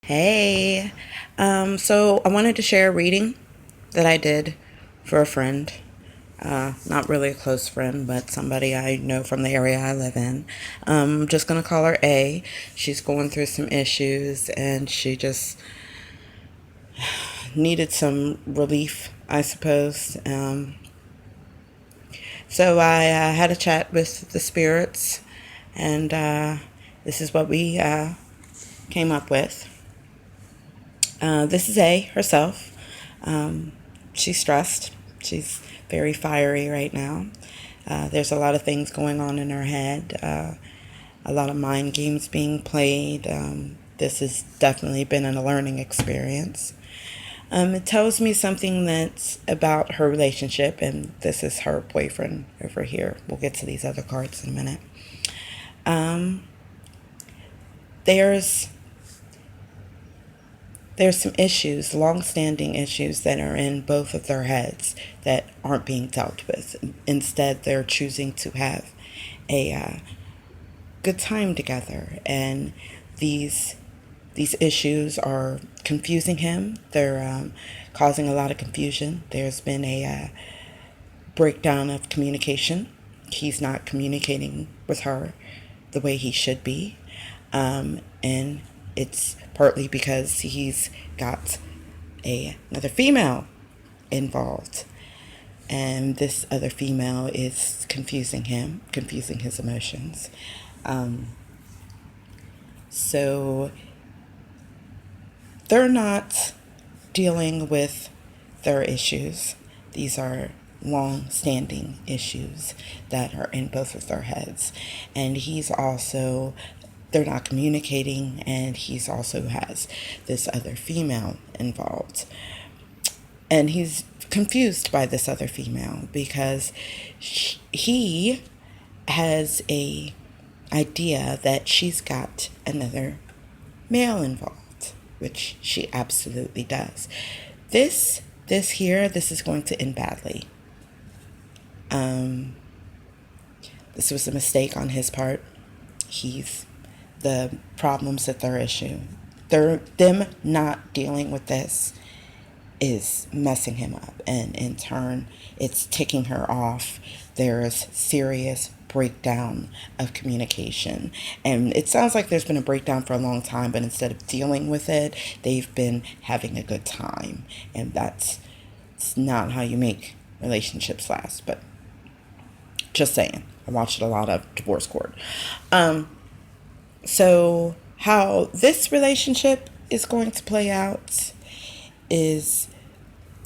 Hey, so I wanted to share a reading that I did for a friend. Not really a close friend, but somebody I know from the area I live in. I'm just going to call her A. She's going through some issues and she just needed some relief, I suppose. So I had a chat with the spirits, and this is what we came up with. This is A herself. She's stressed. She's very fiery right now. There's a lot of things going on in her head, a lot of mind games being played. This has definitely been a learning experience. It tells me something that's about her relationship, and this is her boyfriend over here. We'll get to these other cards in a minute. Um, there's there's some issues, long-standing issues that are in both of their heads that aren't being dealt with. Instead, they're choosing to have a good time together, and these these issues are confusing him. They're causing a lot of confusion. There's been a breakdown of communication. He's not communicating with her the way he should be. And it's partly because he's got another female involved. And this other female is confusing him, confusing his emotions. Um, so they're not dealing with their issues. These are long standing issues that are in both of their heads. And he's also, they're not communicating, and he's also has this other female involved. And he's confused by this other female because he has a idea that she's got another male involved, which she absolutely does. This is going to end badly. Um, this was a mistake on his part. He's the problems that they're issue. Them not dealing with this is messing him up, and in turn it's ticking her off. There's serious breakdown of communication, and it sounds like there's been a breakdown for a long time, but instead of dealing with it, they've been having a good time, and it's not how you make relationships last. But just saying, I watched a lot of Divorce Court. So how this relationship is going to play out is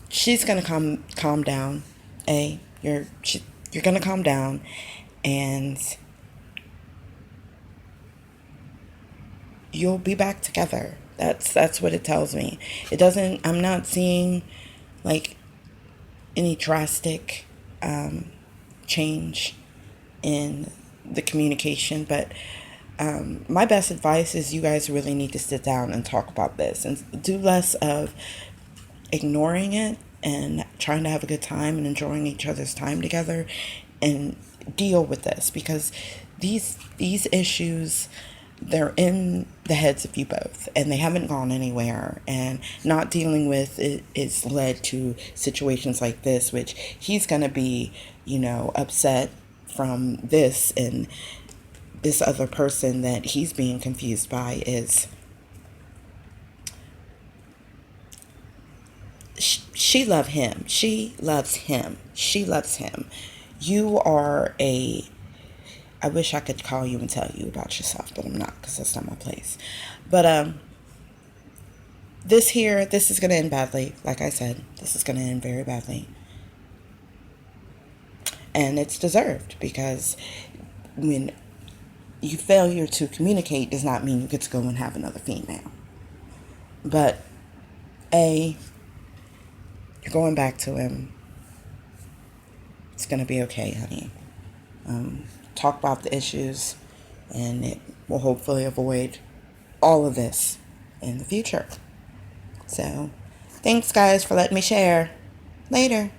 she's gonna calm down. You're gonna calm down, and you'll be back together. That's what it tells me. It doesn't. I'm not seeing like any drastic change in the communication, but my best advice is you guys really need to sit down and talk about this and do less of ignoring it and trying to have a good time and enjoying each other's time together, and deal with this, because these issues, they're in the heads of you both and they haven't gone anywhere, and not dealing with it is led to situations like this, which he's going to be, upset from this, and this other person that he's being confused by is she loves him. She loves him. She loves him. You are a, I wish I could call you and tell you about yourself, but I'm not, because that's not my place. But this is going to end badly. Like I said, this is going to end very badly. And it's deserved, because when you failure to communicate does not mean you get to go and have another female. But you're going back to him. It's going to be okay, honey. Talk about the issues, and it will hopefully avoid all of this in the future. So, thanks, guys, for letting me share. Later.